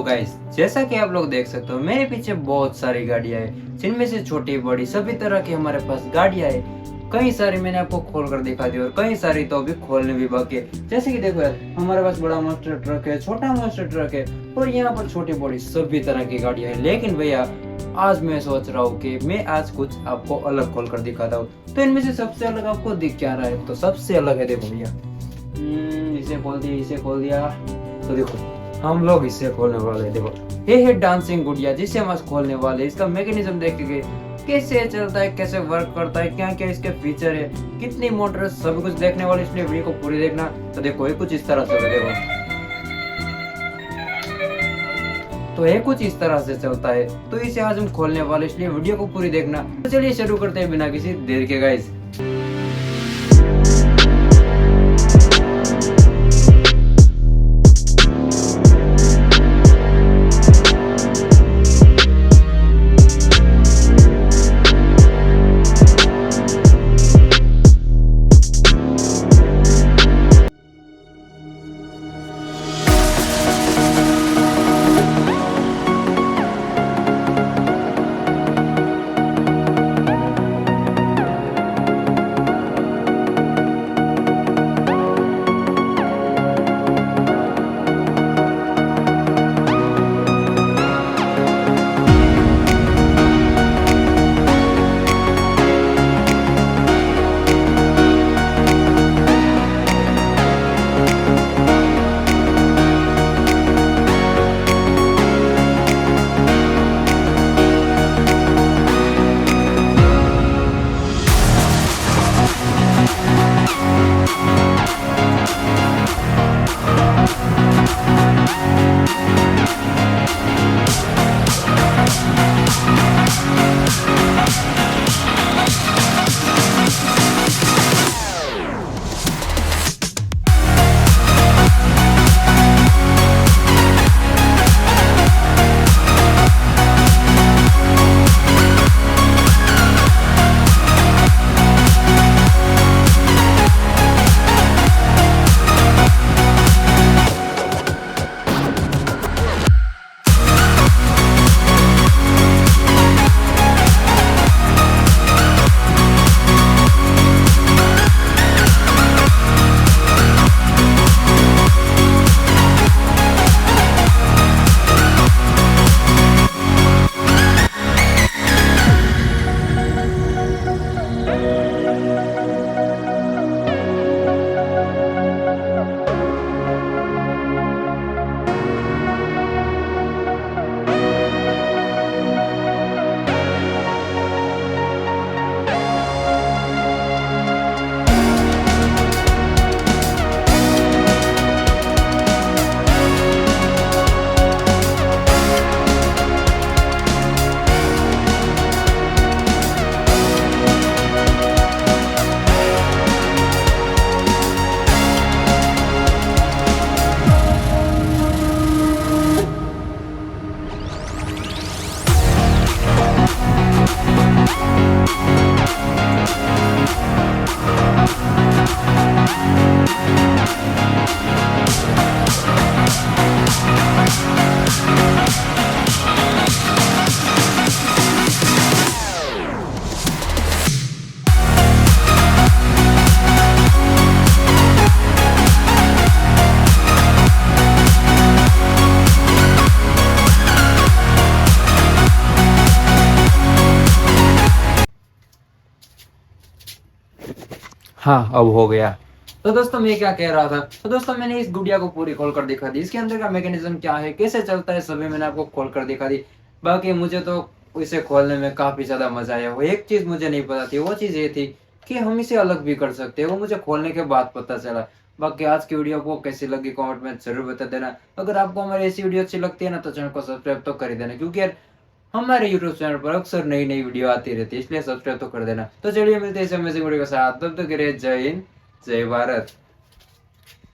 Guys, जैसा कि आप लोग देख सकते हो मेरे पीछे बहुत सारी गाड़ियां हैं, जिनमें से छोटी बड़ी सभी तरह की हमारे पास गाड़ियां हैं। कई सारी मैंने आपको खोल कर दिखा दी और कई सारी तो अभी खोलने भी बाकी है। जैसे कि देखो यार, हमारे पास बड़ा मास्टर ट्रक है, छोटा मास्टर ट्रक है और यहाँ पर छोटी बड़ी सभी तरह की गाड़ियां हैं। लेकिन भैया आज मैं सोच रहा हूँ कि मैं आज कुछ आपको अलग खोल कर दिखाता हूँ। तो इनमें से सबसे अलग आपको दिख क्या रहा है? तो सबसे अलग है, देखो भैया, इसे खोल दिया, इसे खोल दिया। तो देखो हम लोग इससे खोलने वाले हैं। देखो ये है डांसिंग गुड़िया, जिसे हम आज खोलने वाले हैं। इसका मैकेनिज्म देखेंगे कैसे चलता है, कैसे वर्क करता है, क्या क्या इसके फीचर है, कितनी मोटर, सब कुछ देखने वाले, इसलिए वीडियो को पूरी देखना। तो देखो ये कुछ इस तरह से, देखो तो ये कुछ इस तरह से चलता है। तो इसे आज हम खोलने वाले, इसलिए वीडियो को पूरी देखना। तो चलिए शुरू करते हैं बिना किसी देर के गाइस। हाँ, अब हो गया। तो दोस्तों मैं क्या कह रहा था, तो दोस्तों मैंने इस गुड़िया को पूरी खोल कर दिखा दी। इसके अंदर का मैकेनिज्म क्या है, कैसे चलता है, सभी मैंने आपको खोल कर दिखा दी। बाकी मुझे तो इसे खोलने में काफी ज्यादा मजा आया। वो एक चीज मुझे नहीं पता थी, वो चीज ये थी कि हम इसे अलग भी कर सकते हैं। वो मुझे खोलने के बाद पता चला। बाकी आज की वीडियो को कैसी लगी कमेंट में जरूर बता देना। अगर आपको हमारी ऐसी वीडियो अच्छी लगती है ना, तो चैनल को सब्सक्राइब तो कर ही देना, क्योंकि यार हमारे YouTube चैनल पर अक्सर नई नई वीडियो आती रहती है, इसलिए सब्सक्राइब तो कर देना। तो चलिए मिलते हैं इस अमेजिंग वीडियो के साथ, तब तक के लिए जय हिंद, जय भारत।